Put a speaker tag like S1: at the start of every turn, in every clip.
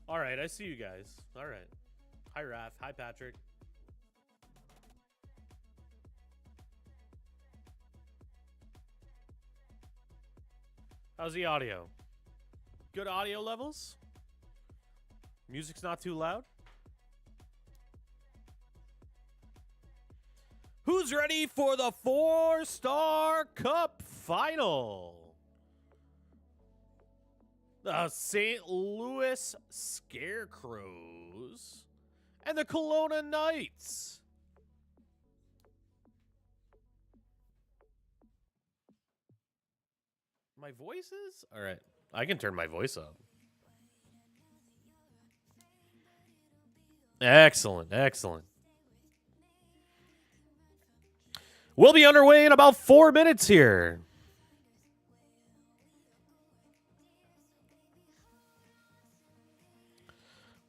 S1: All right, I see you guys. All right. Hi, Raph. Hi, Patrick. How's the audio? Good audio levels? Music's not too loud? Who's ready for the 4-Star Cup final? The St. Louis Scarecrows and the Kelowna Knights. My voices? All right. I can turn my voice up. Excellent. Excellent. We'll be underway in about 4 minutes here.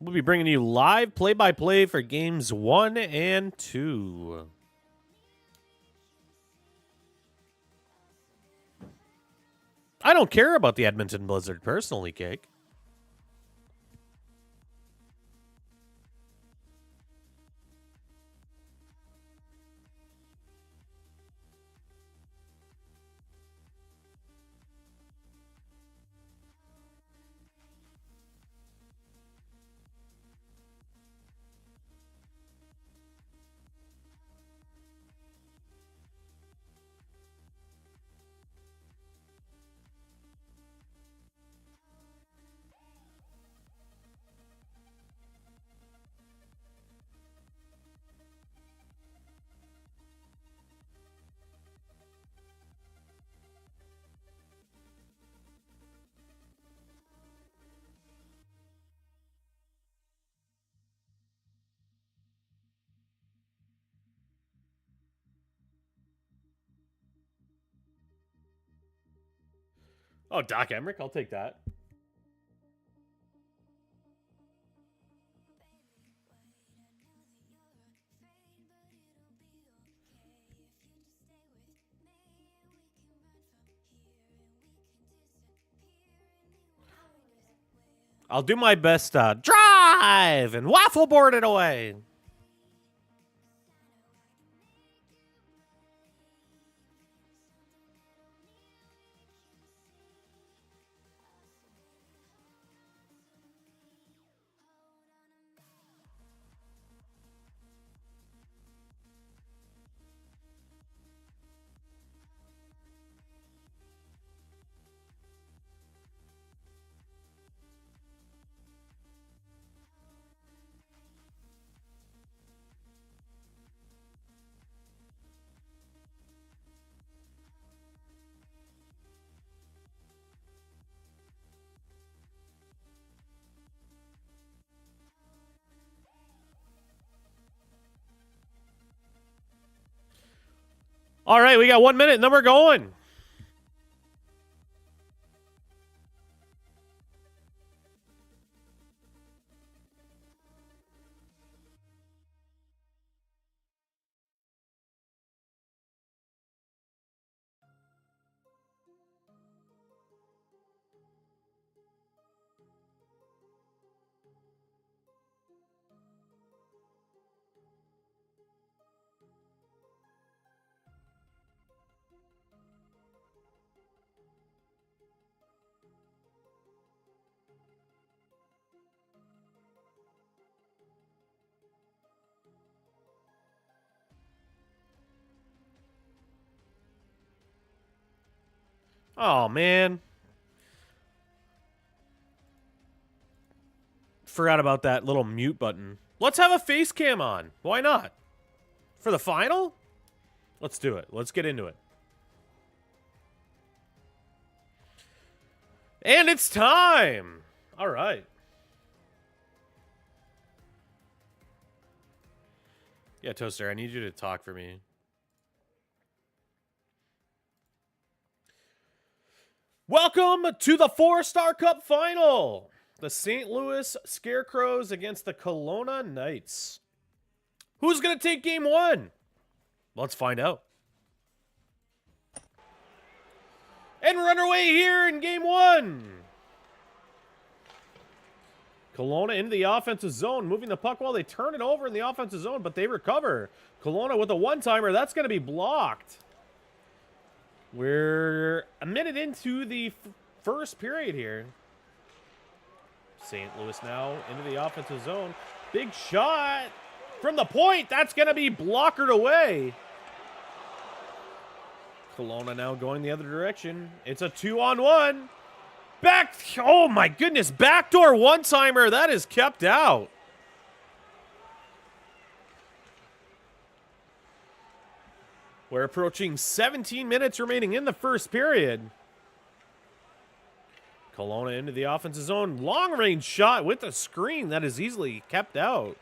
S1: We'll be bringing you live play-by-play for games 1 and 2. I don't care about the Edmonton Blizzard personally, Cake. Oh, Doc Emmerich, I'll take that. I'll do my best to drive and waffle board it away. All right, we got 1 minute, and then we're going. Oh, man. Forgot about that little mute button. Let's have a face cam on. Why not? For the final? Let's do it. Let's get into it. And it's time. All right. Yeah, Toaster, I need you to talk for me. Welcome to the 4-Star Cup Final. The St. Louis Scarecrows against the Kelowna Knights. Who's going to take game 1? Let's find out. And we're underway here in game 1. Kelowna into the offensive zone, moving the puck while they turn it over in the offensive zone, but they recover. Kelowna with a one-timer. That's going to be blocked. We're a minute into the first period here. St. Louis now into the offensive zone. Big shot from the point. That's going to be blockered away. Kelowna now going the other direction. It's a 2-on-1. Back. Oh, my goodness. Backdoor one-timer. That is kept out. We're approaching 17 minutes remaining in the first period. Kelowna into the offensive zone. Long-range shot with a screen that is easily kept out.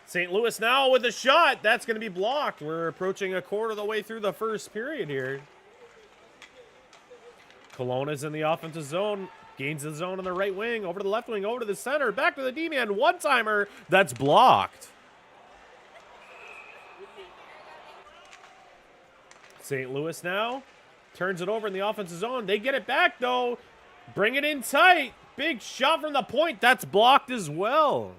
S1: St. Louis now with a shot. That's going to be blocked. We're approaching a quarter of the way through the first period here. Kelowna's in the offensive zone. Gains the zone on the right wing. Over to the left wing. Over to the center. Back to the D-man. One-timer. That's blocked. St. Louis now turns it over in the offensive zone. They get it back, though. Bring it in tight. Big shot from the point. That's blocked as well.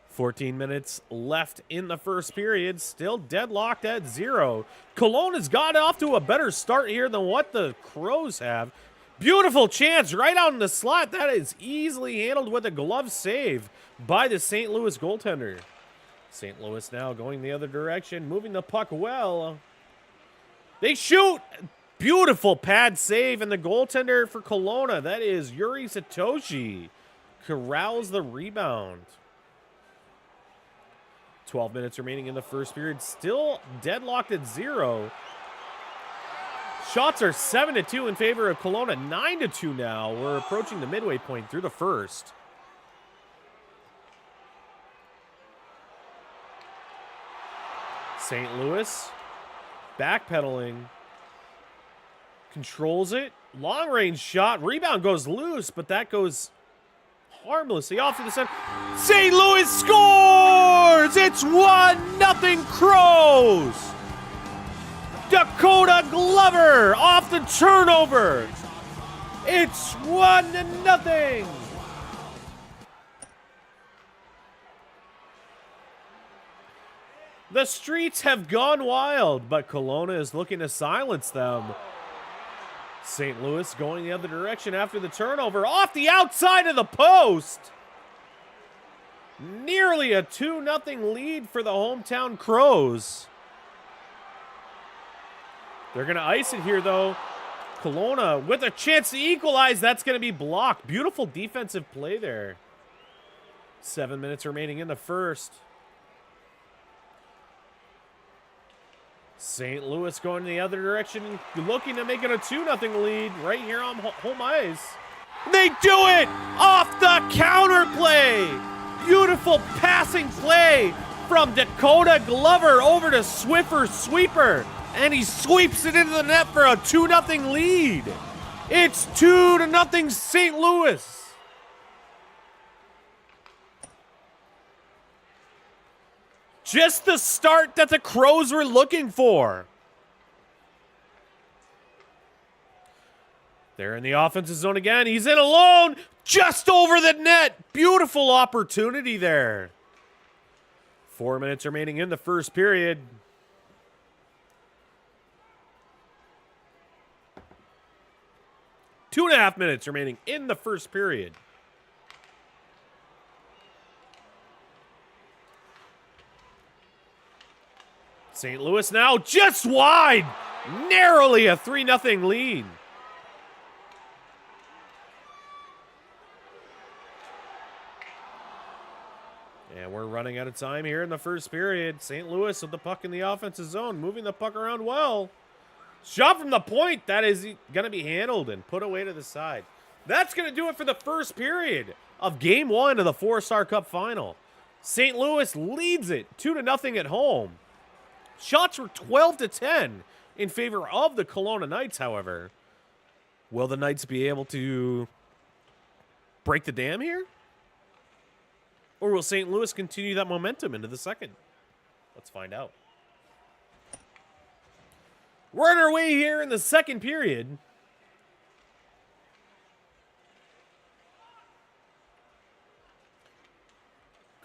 S1: 14 minutes left in the first period. Still deadlocked at 0. Kelowna's got off to a better start here than what the Crows have. Beautiful chance right out in the slot. That is easily handled with a glove save by the St. Louis goaltender. St. Louis now going the other direction, moving the puck well. They shoot. Beautiful pad save, and the goaltender for Kelowna, that is Yuri Satoshi, corrals the rebound. 12 minutes remaining in the first period. Still deadlocked at 0. Shots are 7-2 in favor of Kelowna. 9-2 now. We're approaching the midway point through the first. St. Louis backpedaling. Controls it. Long range shot. Rebound goes loose, but that goes harmlessly off to the center. St. Louis scores! It's 1-0 Crows! Dakota Glover off the turnover. It's 1-0. The streets have gone wild, but Kelowna is looking to silence them. St. Louis going the other direction after the turnover. Off the outside of the post. Nearly a 2-0 lead for the hometown Crows. They're going to ice it here, though. Kelowna with a chance to equalize. That's going to be blocked. Beautiful defensive play there. 7 minutes remaining in the first. St. Louis going the other direction, looking to make it a 2-0 lead right here on home ice. They do it off the counter play. Beautiful passing play from Dakota Glover over to Swiffer Sweeper, and he sweeps it into the net for a 2-0 lead. It's 2-0 St. Louis. Just the start that the Crows were looking for. They're in the offensive zone again. He's in alone, just over the net. Beautiful opportunity there. 4 minutes remaining in the first period. Two and a half minutes remaining in the first period. St. Louis now just wide. Narrowly a 3-0 lead. And we're running out of time here in the first period. St. Louis with the puck in the offensive zone, moving the puck around well. Shot from the point. That is going to be handled and put away to the side. That's going to do it for the first period of Game 1 of the Four-Star Cup Final. St. Louis leads it 2-0 at home. Shots were 12-10 in favor of the Kelowna Knights, however. Will the Knights be able to break the dam here? Or will St. Louis continue that momentum into the second? Let's find out. We're on our way here in the second period.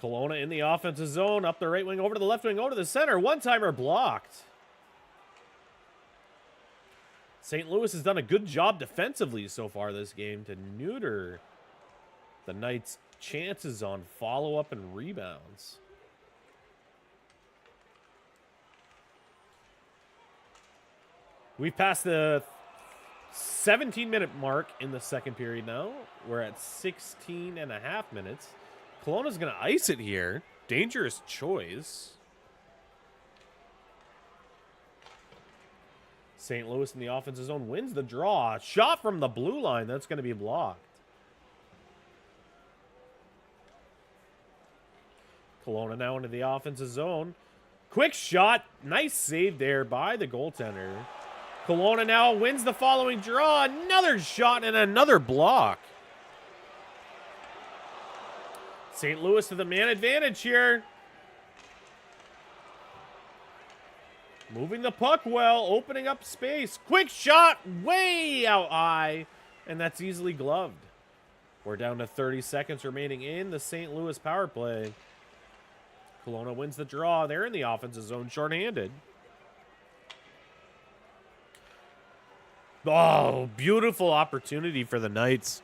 S1: Kelowna in the offensive zone, up the right wing, over to the left wing, over to the center. One-timer blocked. St. Louis has done a good job defensively so far this game to neuter the Knights' chances on follow-up and rebounds. We've passed the 17-minute mark in the second period now. We're at 16 and a half minutes. Kelowna's going to ice it here. Dangerous choice. St. Louis in the offensive zone wins the draw. Shot from the blue line. That's going to be blocked. Kelowna now into the offensive zone. Quick shot. Nice save there by the goaltender. Kelowna now wins the following draw. Another shot and another block. St. Louis to the man advantage here. Moving the puck well, opening up space. Quick shot, way out high, and that's easily gloved. We're down to 30 seconds remaining in the St. Louis power play. Kelowna wins the draw. They're in the offensive zone, shorthanded. Oh, beautiful opportunity for the Knights.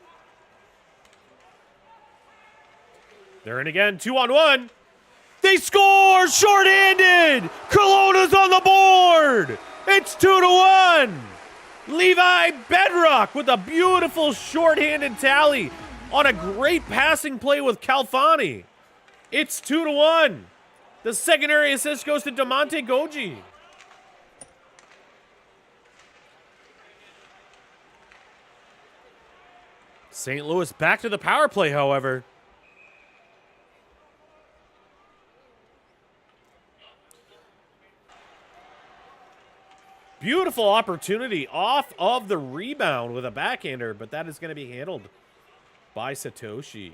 S1: They're in again, 2-on-1. They score, shorthanded. Kelowna's on the board. It's 2-1. Levi Bedrock with a beautiful shorthanded tally on a great passing play with Calfani. It's 2-1. The secondary assist goes to DeMonte Goji. St. Louis back to the power play, however. Beautiful opportunity off of the rebound with a backhander, but that is going to be handled by Satoshi.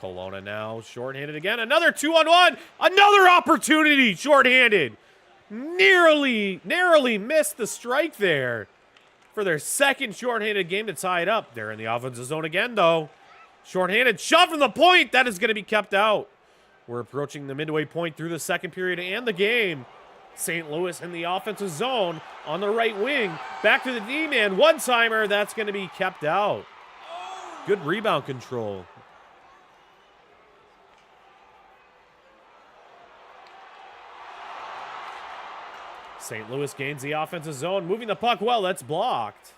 S1: Kelowna now shorthanded again. Another 2-on-1. Another opportunity shorthanded. Narrowly missed the strike there for their second shorthanded game to tie it up. They're in the offensive zone again, though. Shorthanded shot from the point. That is going to be kept out. We're approaching the midway point through the second period and the game. St. Louis in the offensive zone on the right wing. Back to the D-man. One-timer. That's going to be kept out. Good rebound control. St. Louis gains the offensive zone. Moving the puck well. That's blocked.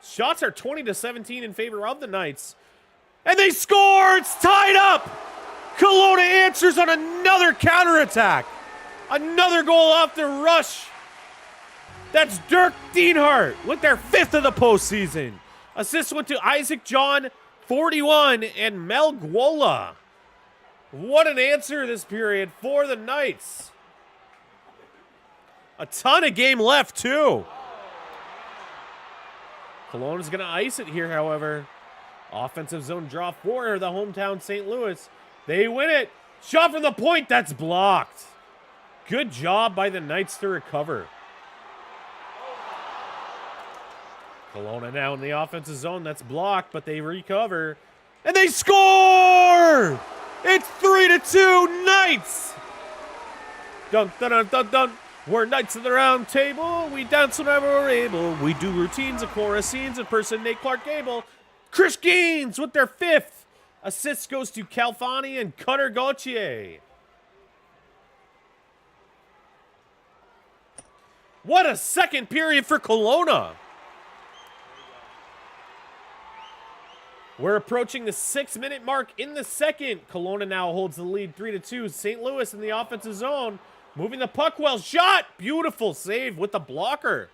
S1: Shots are 20-17 in favor of the Knights. And they score! It's tied up! Kelowna answers on another counterattack. Another goal off the rush. That's Dirk Dienhart with their 5th of the postseason. Assists went to Isaac John, 41, and Mel Guola. What an answer this period for the Knights. A ton of game left, too. Kelowna's going to ice it here, however. Offensive zone draw for the hometown St. Louis. They win it. Shot from the point. That's blocked. Good job by the Knights to recover. Kelowna now in the offensive zone. That's blocked, but they recover. And they score! It's 3-2 Knights! Dun, dun, dun, dun, dun. We're Knights of the Round Table. We dance whenever we're able. We do routines and chorus scenes. Impersonate Clark Gable. Chris Gaines with their 5th. Assist goes to Calfani and Cutter Gauthier. What a second period for Kelowna. We're approaching the 6-minute mark in the second. Kelowna now holds the lead 3-2. St. Louis in the offensive zone. Moving the puck well. Shot. Beautiful save with the blocker.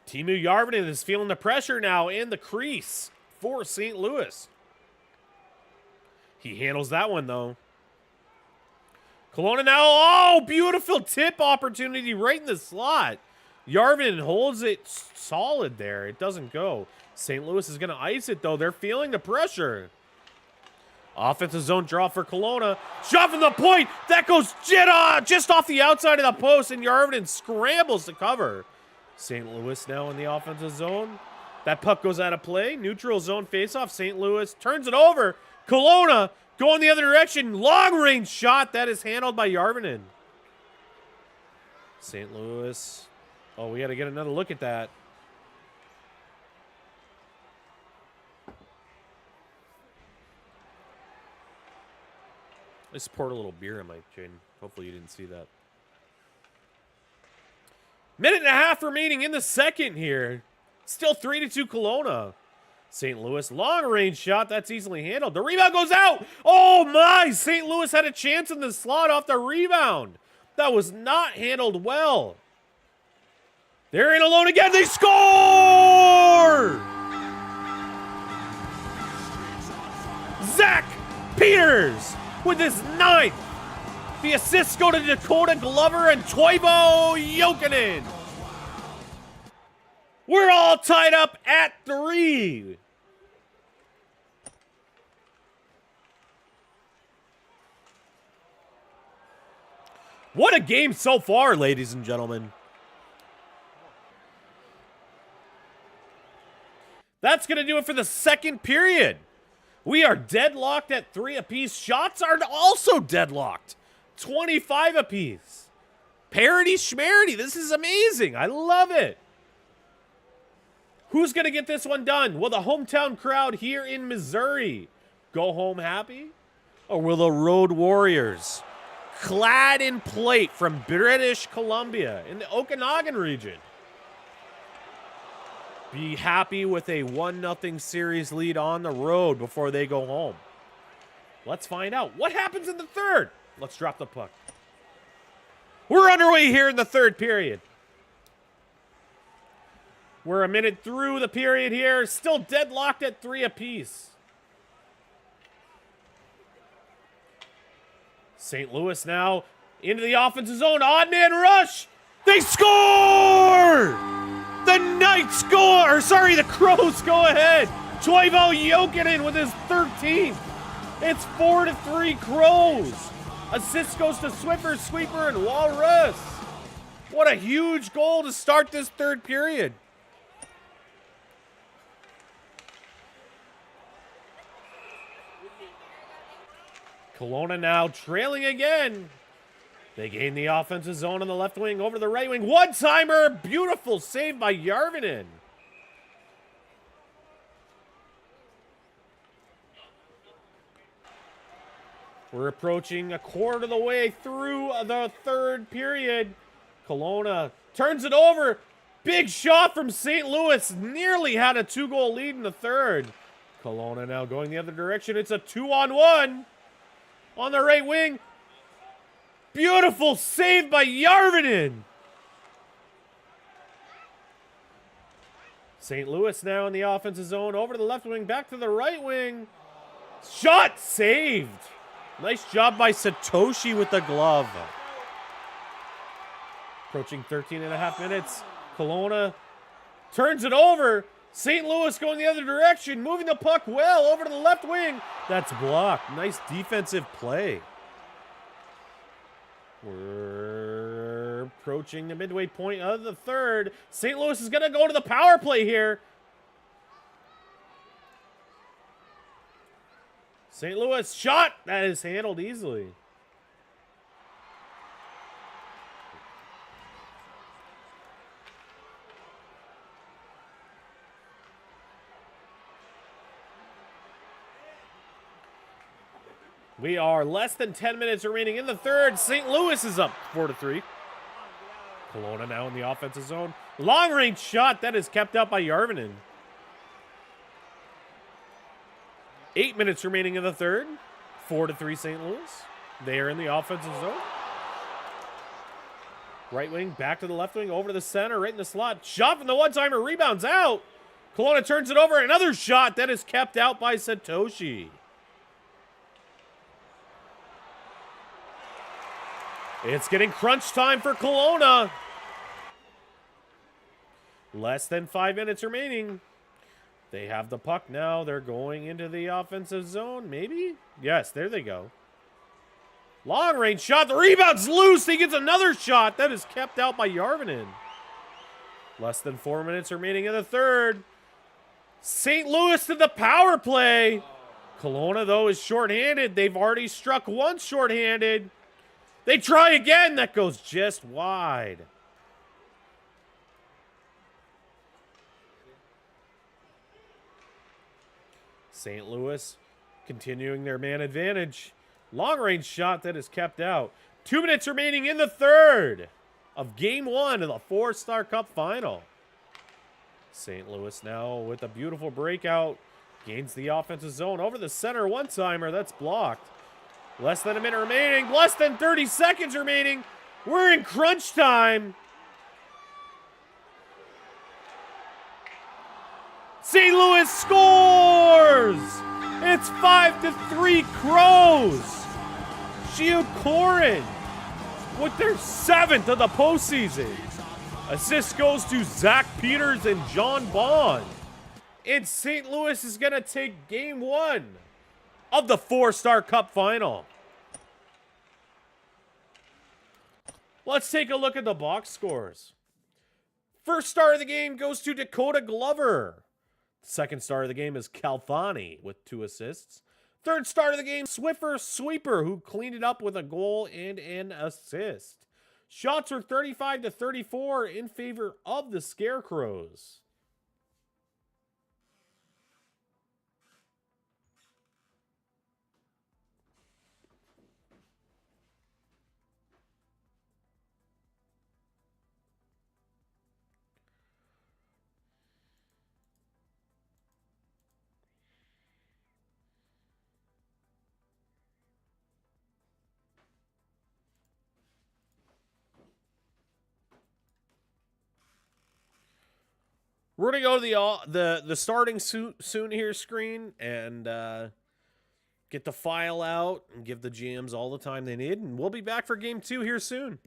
S1: Timu Järvinen is feeling the pressure now in the crease for St. Louis. He handles that one, though. Kelowna now. Oh, beautiful tip opportunity right in the slot. Järvinen holds it solid there. It doesn't go. St. Louis is going to ice it, though. They're feeling the pressure. Offensive zone draw for Kelowna. Shot from the point. That goes just off the outside of the post, and Järvinen scrambles to cover. St. Louis now in the offensive zone. That puck goes out of play. Neutral zone faceoff. St. Louis turns it over. Kelowna going the other direction. Long-range shot. That is handled by Järvinen. St. Louis. Oh, we got to get another look at that. I just poured a little beer in my chain. Hopefully you didn't see that. Minute and a half remaining in the second here. Still 3-2 Kelowna. St. Louis, long-range shot. That's easily handled. The rebound goes out. Oh, my. St. Louis had a chance in the slot off the rebound. That was not handled well. They're in alone again. They score! Zach Peters with his 9th. The assists go to Dakota Glover and Toivo Jokinen. We're all tied up at 3. What a game so far, ladies and gentlemen. That's going to do it for the second period. We are deadlocked at 3 apiece. Shots are also deadlocked. 25 apiece. Parity schmarity. This is amazing. I love it. Who's going to get this one done? Will the hometown crowd here in Missouri go home happy? Or will the Road Warriors, clad in plate from British Columbia in the Okanagan region, be happy with a 1-0 series lead on the road before they go home? Let's find out. What happens in the third? Let's drop the puck. We're underway here in the third period. We're a minute through the period here. Still deadlocked at 3 apiece. St. Louis now into the offensive zone. Odd man rush. They score! The Knights score. Or sorry, the Crows go ahead. Toivo Jokinen with his 13th. It's 4-3 Crows. Assist goes to Swiffer, Sweeper, and Walrus. What a huge goal to start this third period. Kelowna now trailing again. They gain the offensive zone on the left wing over the right wing. One-timer. Beautiful save by Järvinen. We're approaching a quarter of the way through the third period. Kelowna turns it over. Big shot from St. Louis. Nearly had a 2-goal lead in the third. Kelowna now going the other direction. It's a 2-on-1 on the right wing. Beautiful save by Järvinen. St. Louis now in the offensive zone. Over to the left wing. Back to the right wing. Shot saved. Nice job by Satoshi with the glove. Approaching 13.5 minutes. Kelowna turns it over. St. Louis going the other direction. Moving the puck well over to the left wing. That's blocked. Nice defensive play. We're approaching the midway point of the third. St. Louis is going to go to the power play here. St. Louis shot. That is handled easily. We are less than 10 minutes remaining in the third. St. Louis is up 4-3. Kelowna now in the offensive zone. Long range shot that is kept out by Järvinen. 8 minutes remaining in the third. 4-3 St. Louis. They are in the offensive zone. Right wing, back to the left wing, over to the center, right in the slot. Shot from the one-timer, rebounds out. Kelowna turns it over. Another shot that is kept out by Satoshi. It's getting crunch time for Kelowna. Less than 5 minutes remaining. They have the puck now. They're going into the offensive zone, maybe? Yes, there they go. Long range shot. The rebound's loose. He gets another shot. That is kept out by Järvinen. Less than 4 minutes remaining in the third. St. Louis to the power play. Kelowna, though, is shorthanded. They've already struck once shorthanded. They try again. That goes just wide. St. Louis continuing their man advantage. Long range shot that is kept out. 2 minutes remaining in the third of game one of the Four-Star Cup final. St. Louis now with a beautiful breakout. Gains the offensive zone over the center one-timer. That's blocked. Less than a minute remaining. Less than 30 seconds remaining. We're in crunch time. St. Louis scores! It's 5-3 Crows. Shiokorin with their 7th of the postseason. Assist goes to Zach Peters and John Bond. And St. Louis is going to take game one of the Four-Star Cup final. Let's take a look at the box scores. First star of the game goes to Dakota Glover. Second star of the game is Calfani with 2 assists. Third star of the game, Swiffer Sweeper, who cleaned it up with a goal and an assist. Shots are 35-34 in favor of the Scarecrows. We're going to go to the starting soon here screen, and get the file out and give the GMs all the time they need. And we'll be back for game 2 here soon.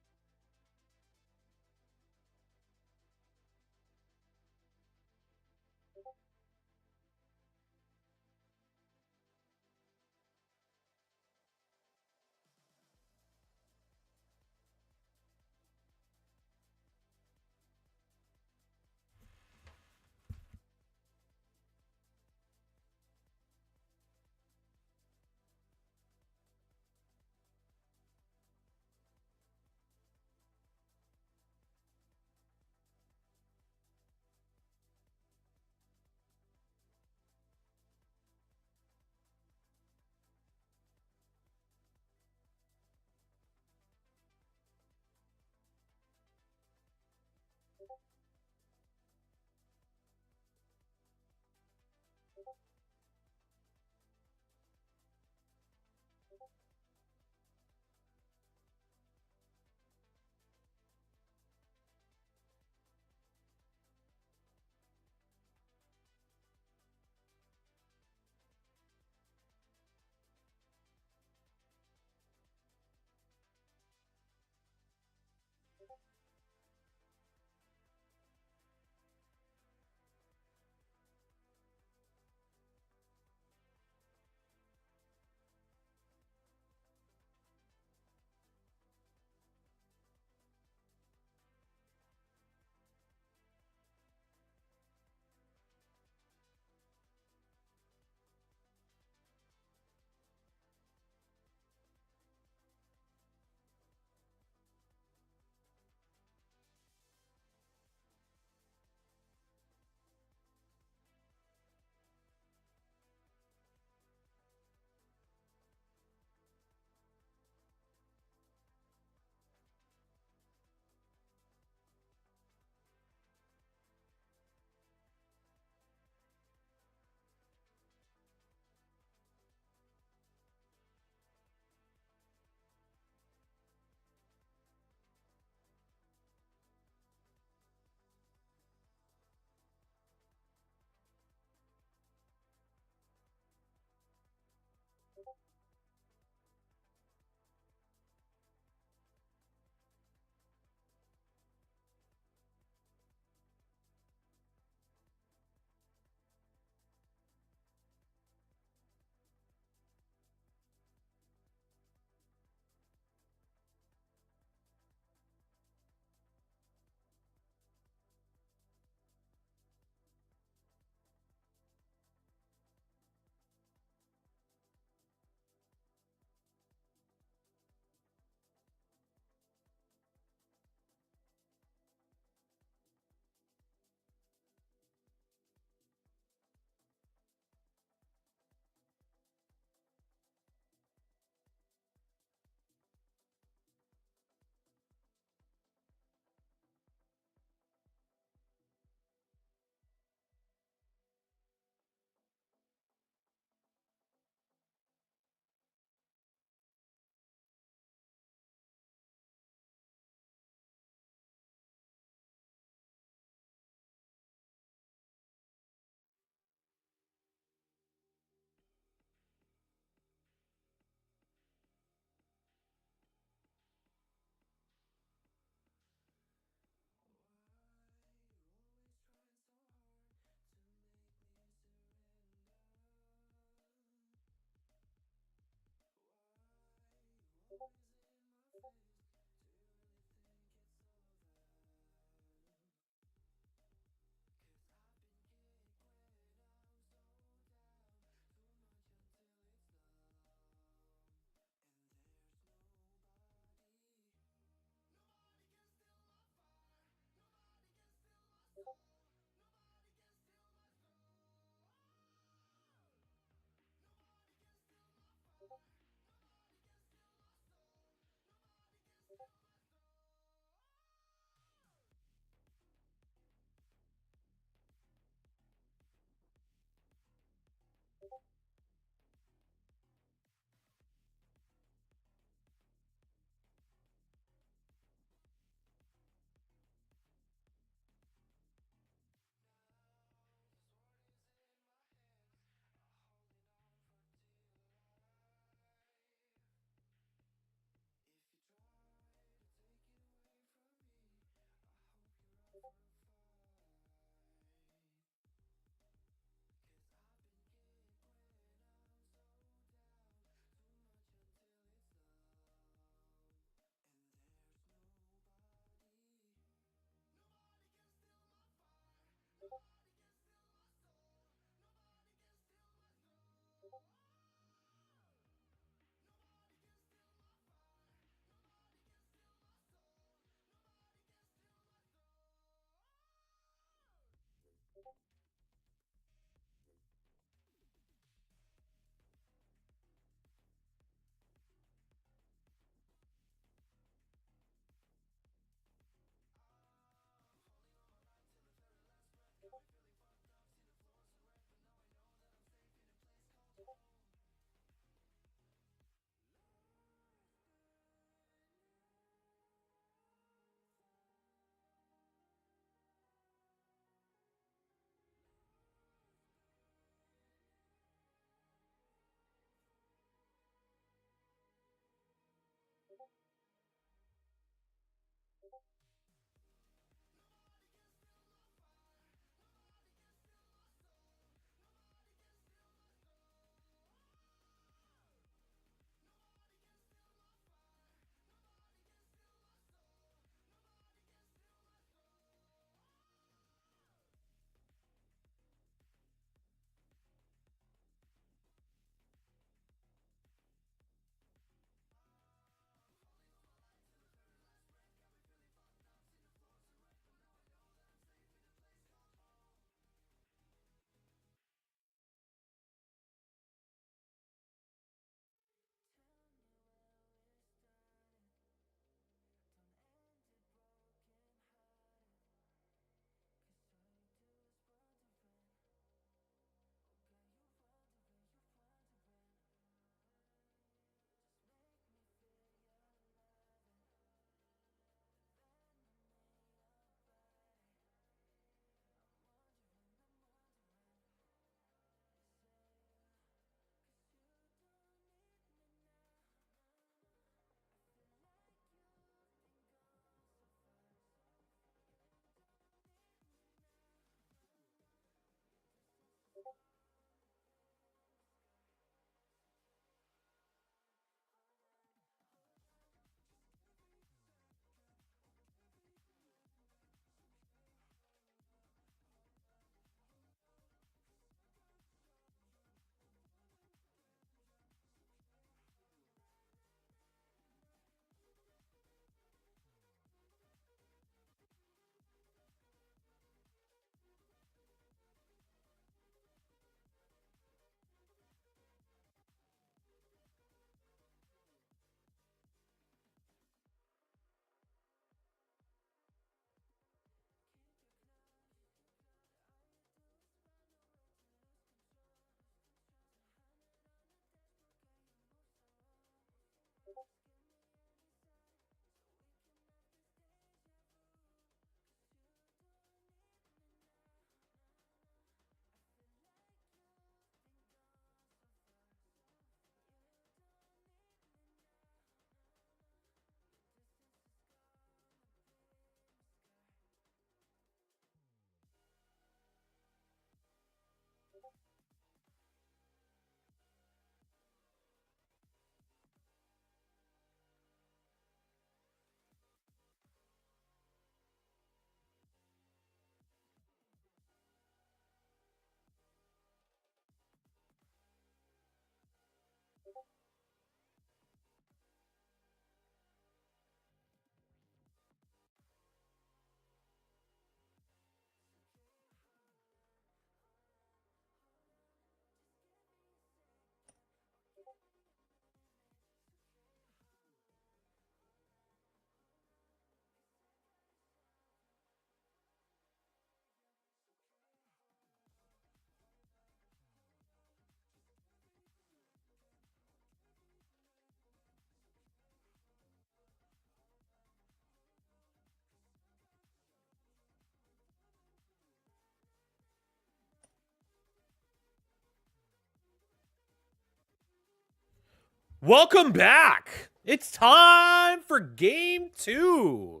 S1: Welcome back. It's time for game 2.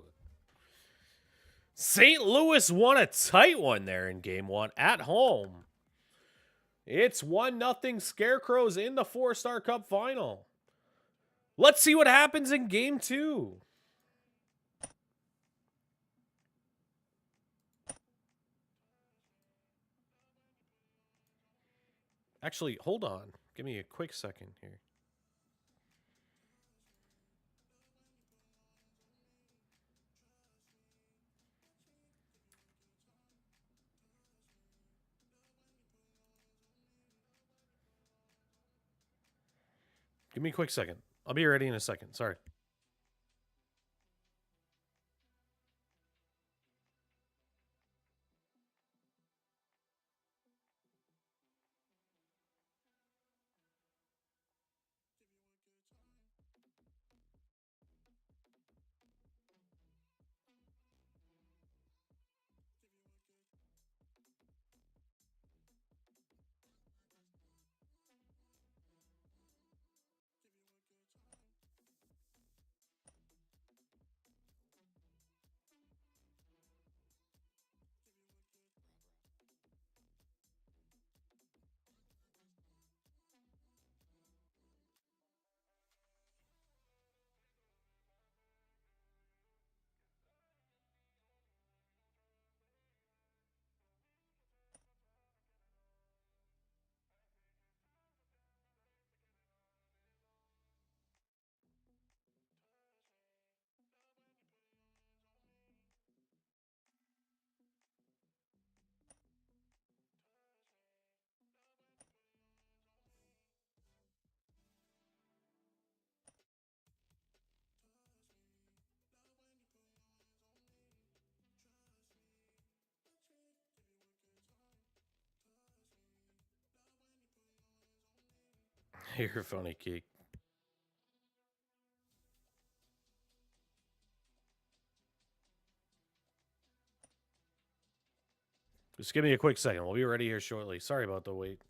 S1: St. Louis won a tight one there in game 1 at home. It's 1-0 Scarecrows in the 4-Star Cup final. Let's see what happens in game 2. Actually, hold on. Give me a quick second here. Give me a quick second. I'll be ready in a second. Sorry. You're funny, Keek. Just give me a quick second. We'll be ready here shortly. Sorry about the wait.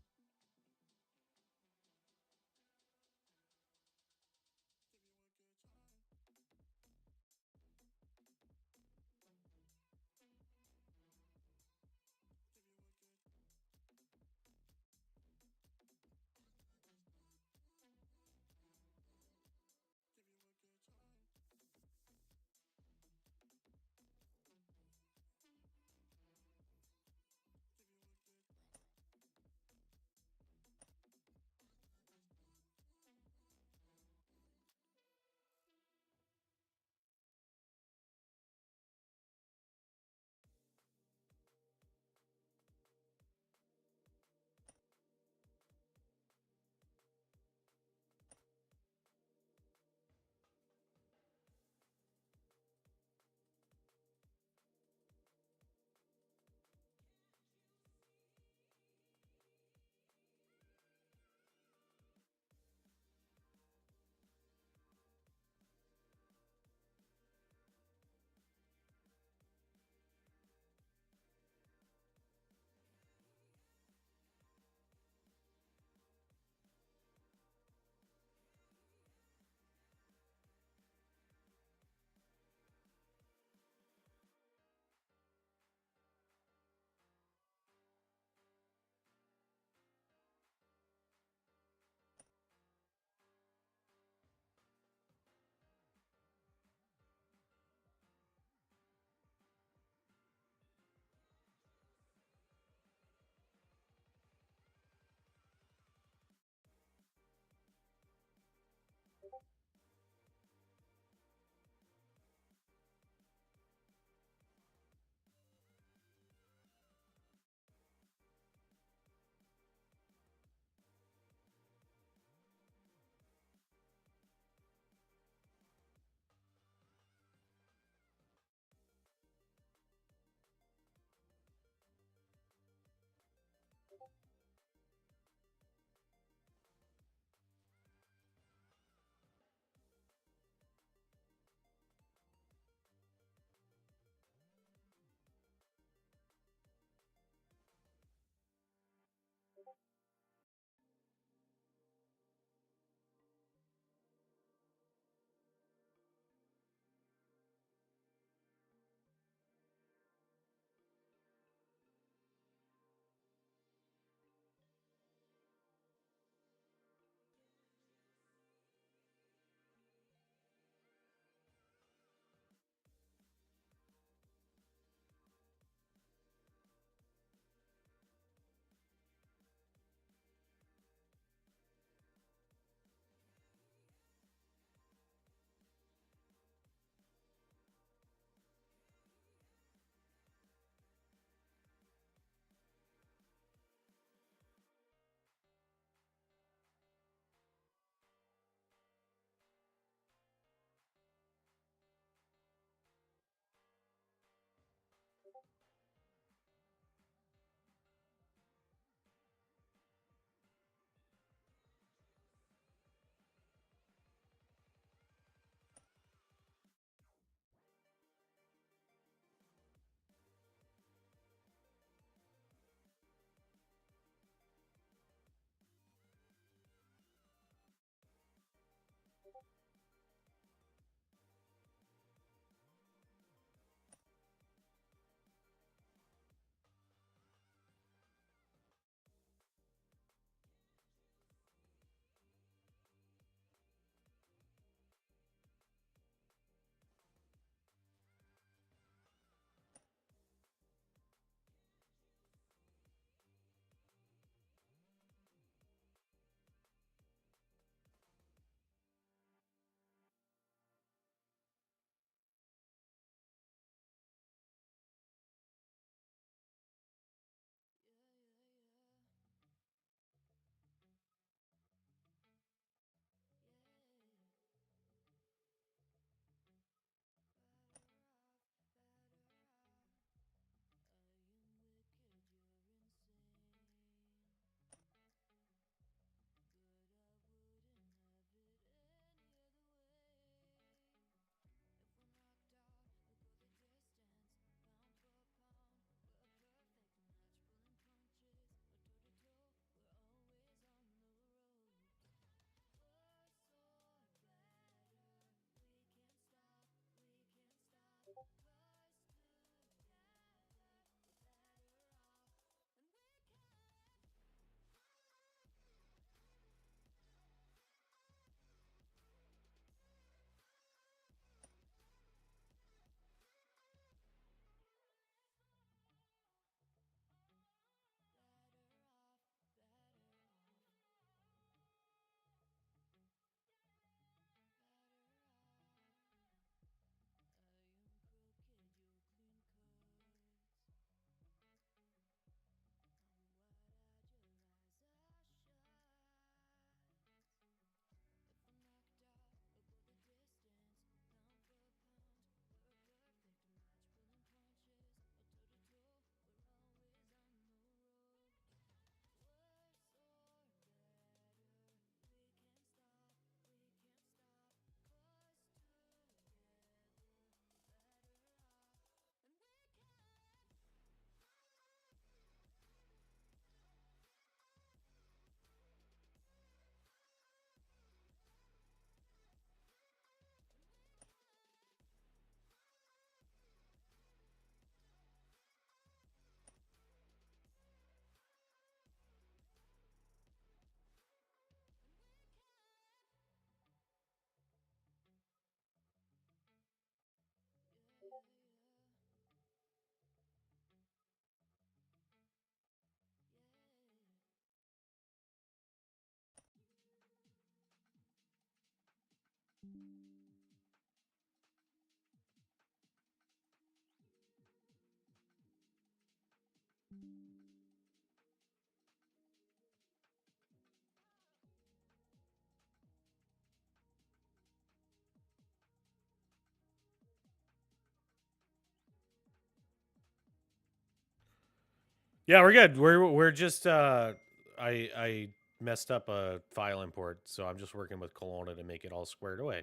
S1: Yeah, we're good. We're just I messed up a file import, so I'm just working with Kelowna to make it all squared away.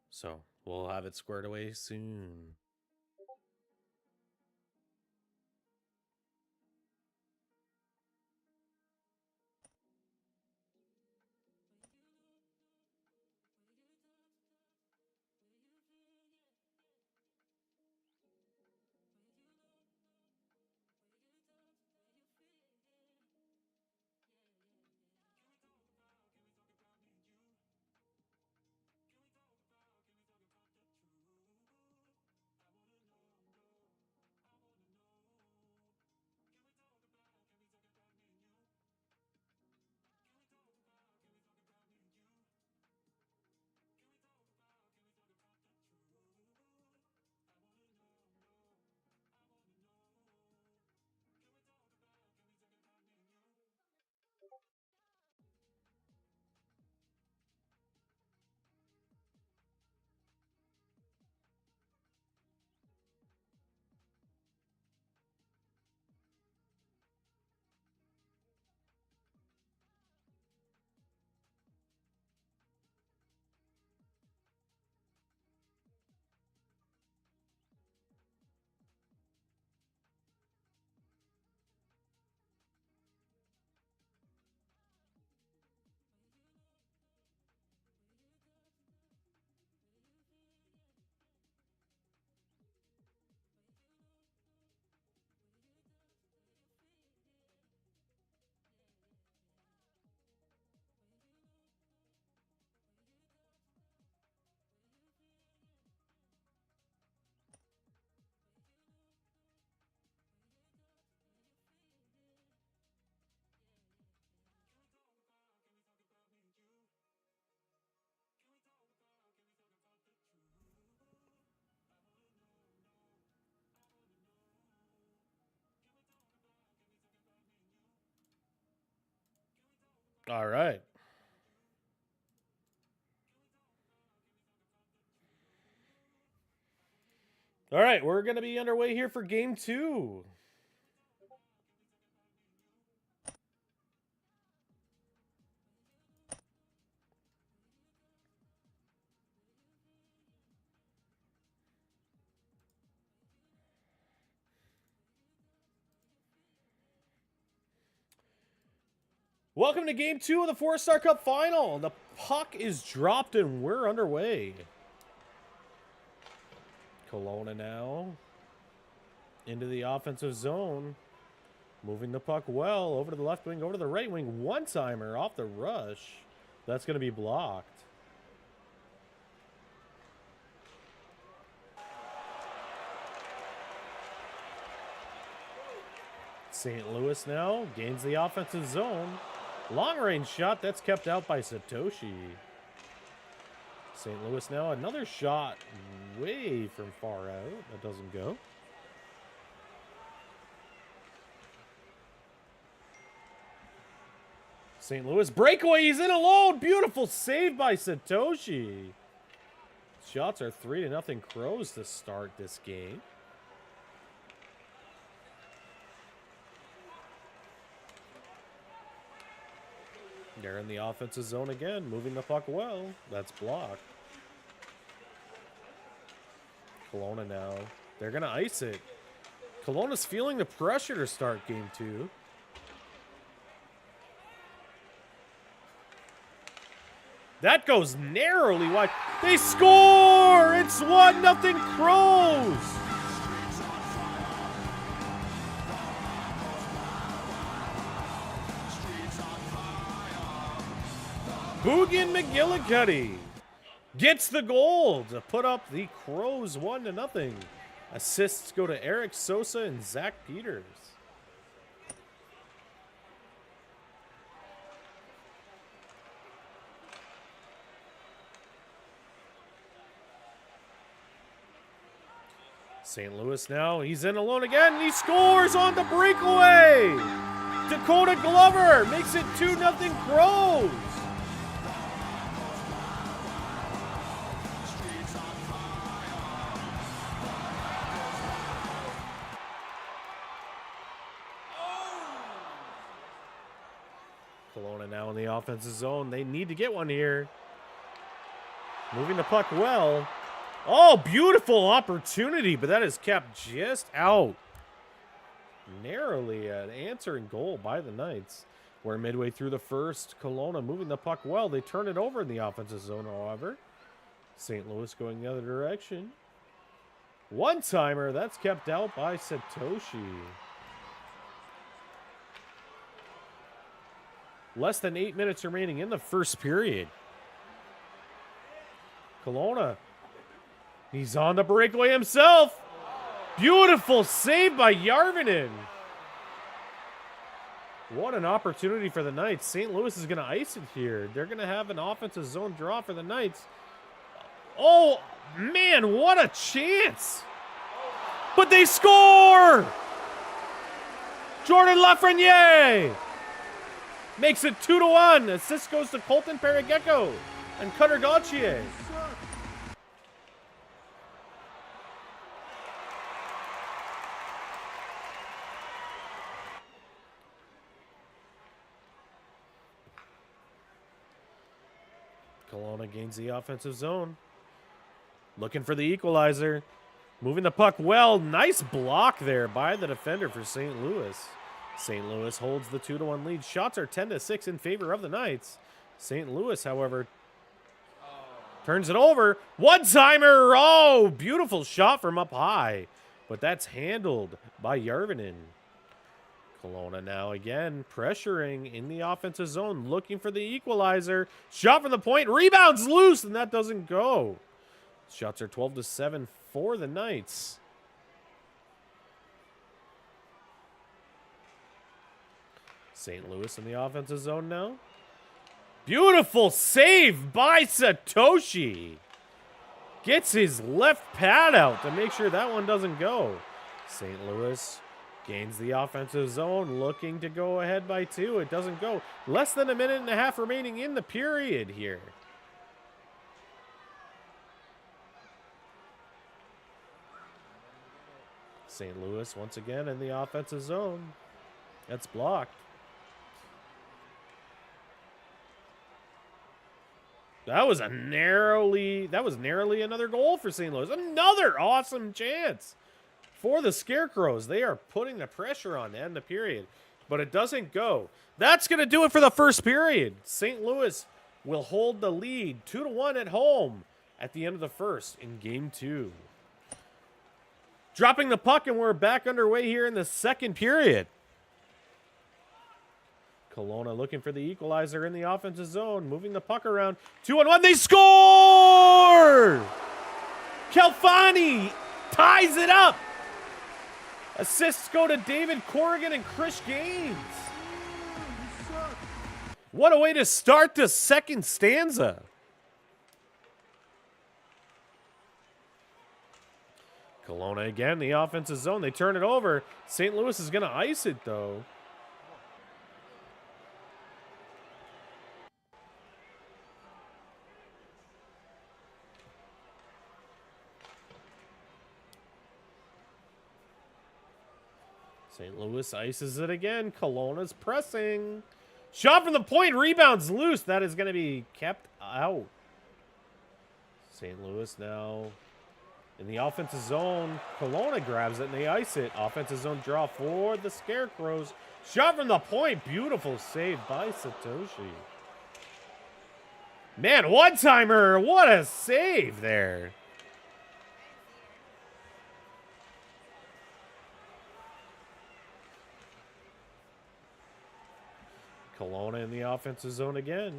S1: So we'll have it squared away soon. All right. All right, we're going to be underway here for game 2. Welcome to game 2 of the 4-Star Cup final. The puck is dropped and we're underway. Kelowna now into the offensive zone. Moving the puck well over to the left wing, over to the right wing. One-timer off the rush. That's going to be blocked. St. Louis now gains the offensive zone. Long-range shot, that's kept out by Satoshi. St. Louis now, another shot way from far out. That doesn't go. St. Louis breakaway, he's in alone. Beautiful save by Satoshi. Shots are 3-0 Crows to start this game. They're in the offensive zone again, moving the puck well. That's blocked. Kelowna now. They're going to ice it. Kelowna's feeling the pressure to start game 2. That goes narrowly wide. They score! It's 1-0 Crows! Boogan McGillicuddy gets the goal to put up the Crows 1-0. Assists go to Eric Sosa and Zach Peters. St. Louis now, he's in alone again, and he scores on the breakaway! Dakota Glover makes it 2-0 Crows! Kelowna now in the offensive zone. They need to get one here. Moving the puck well. Oh, beautiful opportunity, but that is kept just out. Narrowly an answering goal by the Knights. We're midway through the first. Kelowna moving the puck well. They turn it over in the offensive zone, however. St. Louis going the other direction. One-timer. That's kept out by Satoshi. Less than 8 minutes remaining in the first period. Kelowna. He's on the breakaway himself. Beautiful save by Järvinen. What an opportunity for the Knights. St. Louis is going to ice it here. They're going to have an offensive zone draw for the Knights. Oh, man, what a chance. But they score. Jordan Lafreniere makes it 2-1. Assist goes to Colton Paragecko and Cutter Gauthier. Kelowna gains the offensive zone. Looking for the equalizer. Moving the puck well. Nice block there by the defender for St. Louis. St. Louis holds the 2-1 lead. Shots are 10-6 in favor of the Knights. St. Louis, however, turns it over. One-timer. Oh, beautiful shot from up high. But that's handled by Järvinen. Kelowna now again pressuring in the offensive zone, looking for the equalizer. Shot from the point, rebounds loose, and that doesn't go. Shots are 12-7 for the Knights. St. Louis in the offensive zone now. Beautiful save by Satoshi. Gets his left pad out to make sure that one doesn't go. St. Louis gains the offensive zone, looking to go ahead by 2. It doesn't go. Less than a minute and a half remaining in the period here. St. Louis once again in the offensive zone. That's blocked. That was narrowly another goal for St. Louis. Another awesome chance for the Scarecrows. They are putting the pressure on to end the period, but it doesn't go. That's going to do it for the first period. St. Louis will hold the lead 2-1 at home at the end of the first in game 2. Dropping the puck, and we're back underway here in the second period. Kelowna looking for the equalizer in the offensive zone, moving the puck around. 2-on-1, they score! Kelfani ties it up. Assists go to David Corrigan and Chris Gaines. What a way to start the second stanza. Kelowna again, the offensive zone. They turn it over. St. Louis is going to ice it, though. St. Louis ices it again. Kelowna's pressing. Shot from the point. Rebounds loose. That is going to be kept out. St. Louis now in the offensive zone. Kelowna grabs it and they ice it. Offensive zone draw for the Scarecrows. Shot from the point. Beautiful save by Satoshi. Man, one-timer. What a save there. Kelowna in the offensive zone again.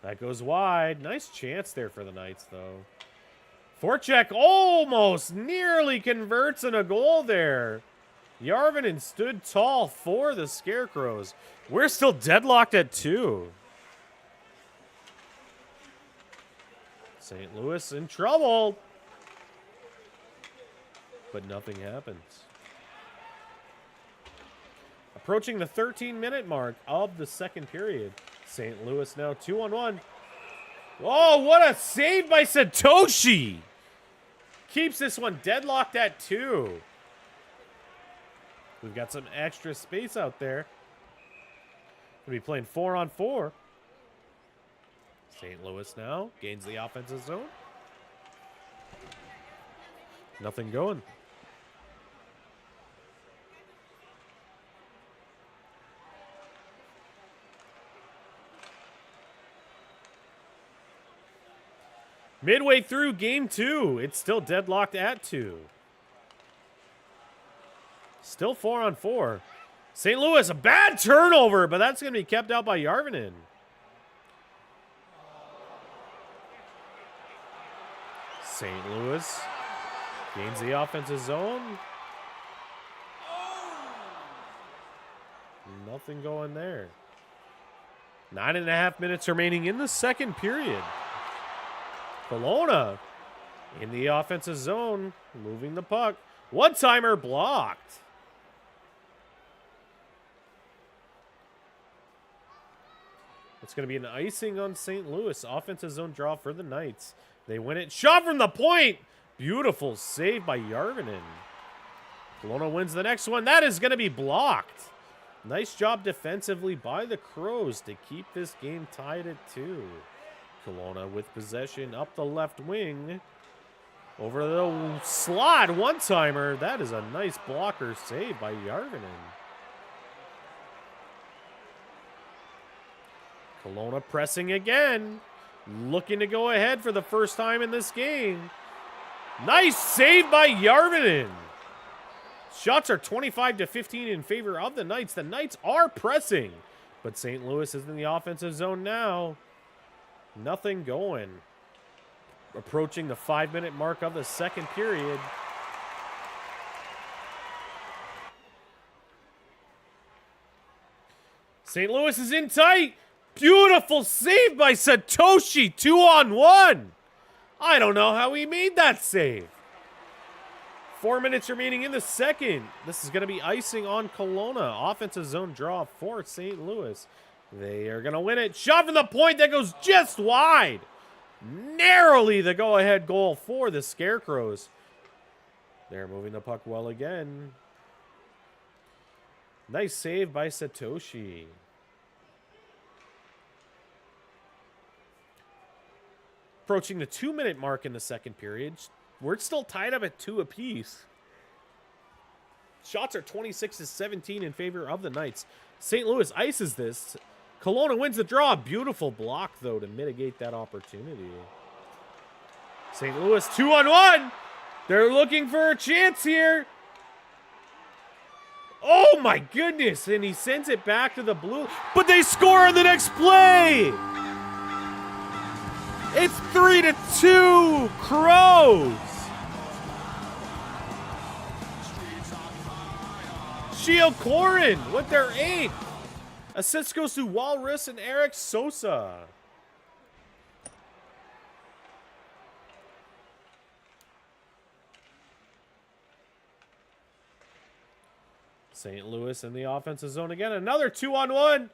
S1: That goes wide. Nice chance there for the Knights, though. Forecheck almost nearly converts in a goal there. Järvinen stood tall for the Scarecrows. We're still deadlocked at 2. St. Louis in trouble. But nothing happens. Approaching the 13-minute mark of the second period. St. Louis now 2-on-1. Oh, what a save by Satoshi. Keeps this one deadlocked at 2. We've got some extra space out there. Gonna be playing 4-on-4. St. Louis now gains the offensive zone. Nothing going. Midway through game 2, it's still deadlocked at 2. Still 4-on-4. St. Louis, a bad turnover, but that's going to be kept out by Järvinen. St. Louis gains the offensive zone. Nothing going there. 9.5 minutes remaining in the second period. Kelowna in the offensive zone, moving the puck. One-timer blocked. It's going to be an icing on St. Louis. Offensive zone draw for the Knights. They win it. Shot from the point. Beautiful save by Järvinen. Kelowna wins the next one. That is going to be blocked. Nice job defensively by the Crows to keep this game tied at 2. Kelowna with possession up the left wing. Over the slot, one-timer. That is a nice blocker save by Järvinen. Kelowna pressing again. Looking to go ahead for the first time in this game. Nice save by Järvinen. Shots are 25-15 in favor of the Knights. The Knights are pressing, but St. Louis is in the offensive zone now. Nothing going. Approaching the 5-minute mark of the second period. St. Louis is in tight. Beautiful save by Satoshi. 2-on-1. I don't know how he made that save. 4 minutes remaining in the second. This is going to be icing on Kelowna. Offensive zone draw for St. Louis. They are going to win it. Shot from the point that goes just wide. Narrowly the go-ahead goal for the Scarecrows. They're moving the puck well again. Nice save by Satoshi. Approaching the 2-minute mark in the second period. We're still tied up at 2 apiece. Shots are 26-17 in favor of the Knights. St. Louis ices this. Kelowna wins the draw. Beautiful block, though, to mitigate that opportunity. St. Louis 2-on-1. They're looking for a chance here. Oh, my goodness. And he sends it back to the blue. But they score on the next play. It's 3-2 Crows. Shield Corin with their 8th. Assist goes to Walrus and Eric Sosa. St. Louis in the offensive zone again. Another 2-on-1.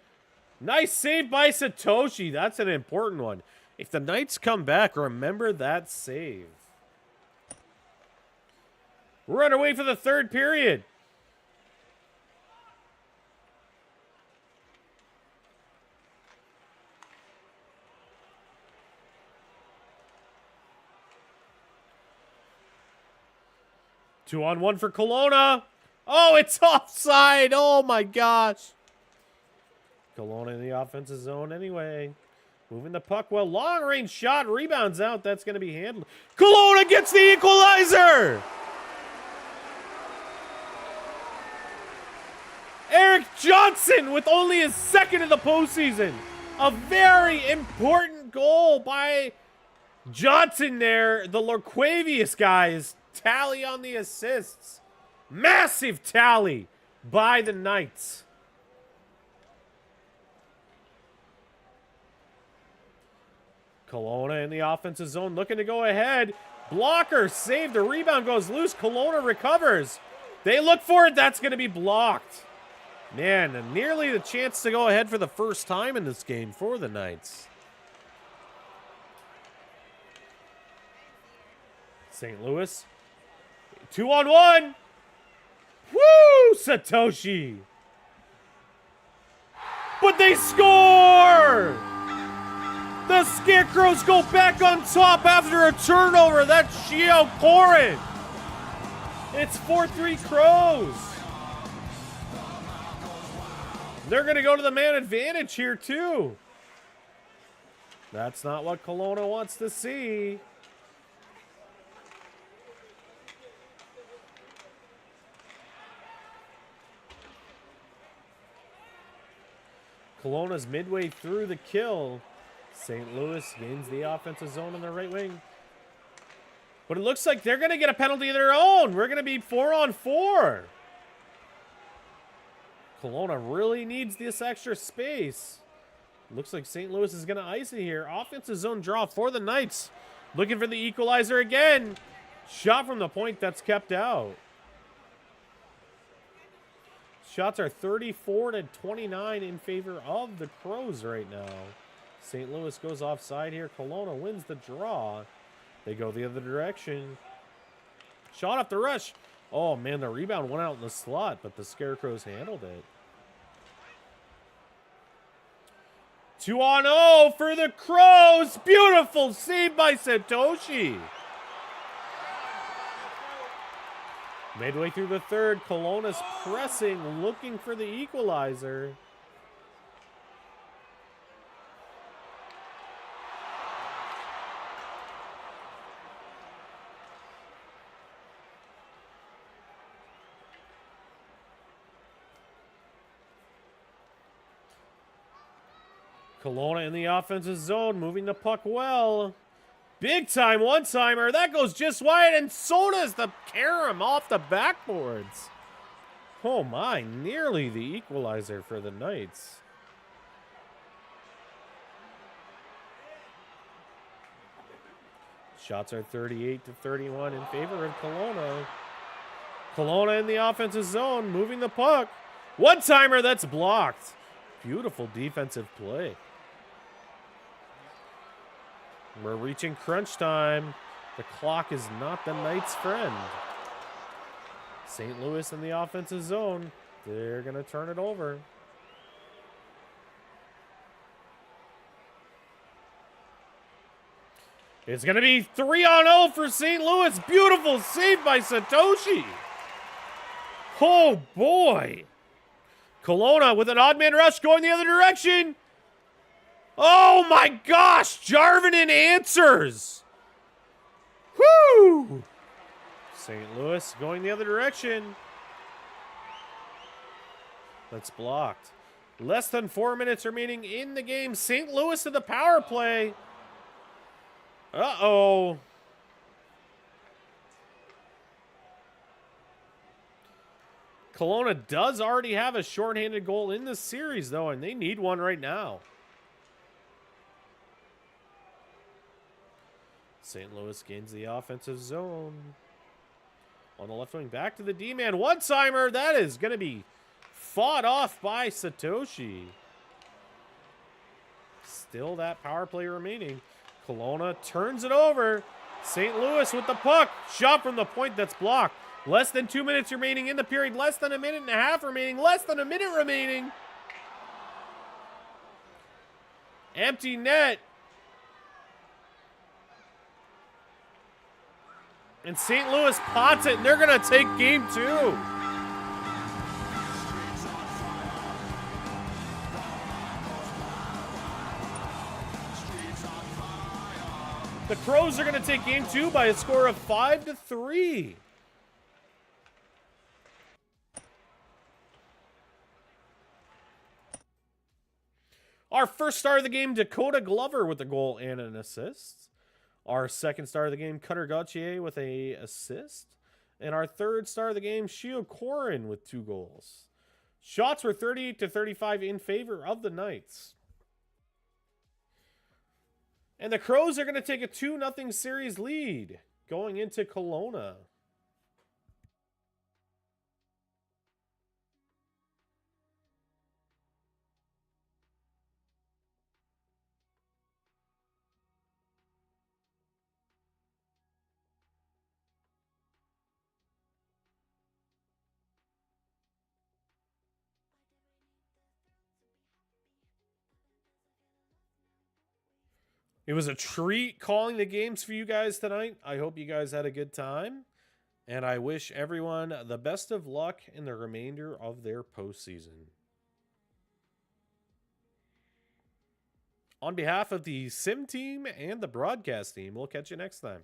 S1: Nice save by Satoshi. That's an important one. If the Knights come back, remember that save. We're underway for the third period. Two-on-one for Kelowna. Oh, it's offside. Oh, my gosh. Kelowna in the offensive zone anyway. Moving the puck well. Long-range shot. Rebounds out. That's going to be handled. Kelowna gets the equalizer. Eric Johnson with only his second of the postseason. A very important goal by Johnson there. The Lorquavius guys tally on the assists. Massive tally by the Knights. Kelowna in the offensive zone looking to go ahead. Blocker saved. The rebound goes loose. Kelowna recovers. They look for it. That's going to be blocked. Man, nearly the chance to go ahead for the first time in this game for the Knights. St. Louis. 2-on-1. Woo! Satoshi. But they score! The Scarecrows go back on top after a turnover. That's Shio Koren. It's 4-3 Crows. They're going to go to the man advantage here, too. That's not what Kelowna wants to see. Kelowna's midway through the kill. St. Louis gains the offensive zone on their right wing. But it looks like they're going to get a penalty of their own. We're going to be 4-on-4. Kelowna really needs this extra space. Looks like St. Louis is going to ice it here. Offensive zone draw for the Knights. Looking for the equalizer again. Shot from the point that's kept out. Shots are 34-29 in favor of the Crows right now. St. Louis goes offside here. Kelowna wins the draw. They go the other direction. Shot off the rush. Oh, man, the rebound went out in the slot, but the Scarecrows handled it. 2-on-0 for the Crows. Beautiful save by Satoshi. Midway through the third, Kelowna's pressing, looking for the equalizer. Kelowna in the offensive zone, moving the puck well. Big time one-timer. That goes just wide, and so does the carom off the backboards. Oh my, nearly the equalizer for the Knights. Shots are 38-31 in favor of Kelowna. Kelowna in the offensive zone, moving the puck. One-timer, that's blocked. Beautiful defensive play. We're reaching crunch time. The clock is not the Knights' friend. St. Louis in the offensive zone. They're going to turn it over. It's going to be 3-on-0 for St. Louis. Beautiful save by Satoshi. Oh, boy. Kelowna with an odd man rush going the other direction. Oh my gosh, Jarvinen answers. Whoo! St. Louis going the other direction. That's blocked. Less than 4 minutes remaining in the game. St. Louis to the power play. Uh-oh. Kelowna does already have a shorthanded goal in this series, though, and they need one right now. St. Louis gains the offensive zone. On the left wing, back to the D-man. One-timer, that is going to be fought off by Satoshi. Still that power play remaining. Kelowna turns it over. St. Louis with the puck. Shot from the point that's blocked. Less than 2 minutes remaining in the period. Less than a minute and a half remaining. Less than a minute remaining. Empty net. And St. Louis pots it, and they're going to take game 2. The Crows are going to take game 2 by a score of 5-3. Our first star of the game, Dakota Glover with a goal and an assist. Our second star of the game, Cutter Gauthier with an assist. And our third star of the game, Shio Koren with 2 goals. Shots were 38-35 in favor of the Knights. And the Crows are going to take a 2-0 series lead going into Kelowna. It was a treat calling the games for you guys tonight. I hope you guys had a good time. And I wish everyone the best of luck in the remainder of their postseason. On behalf of the sim team and the broadcast team, we'll catch you next time.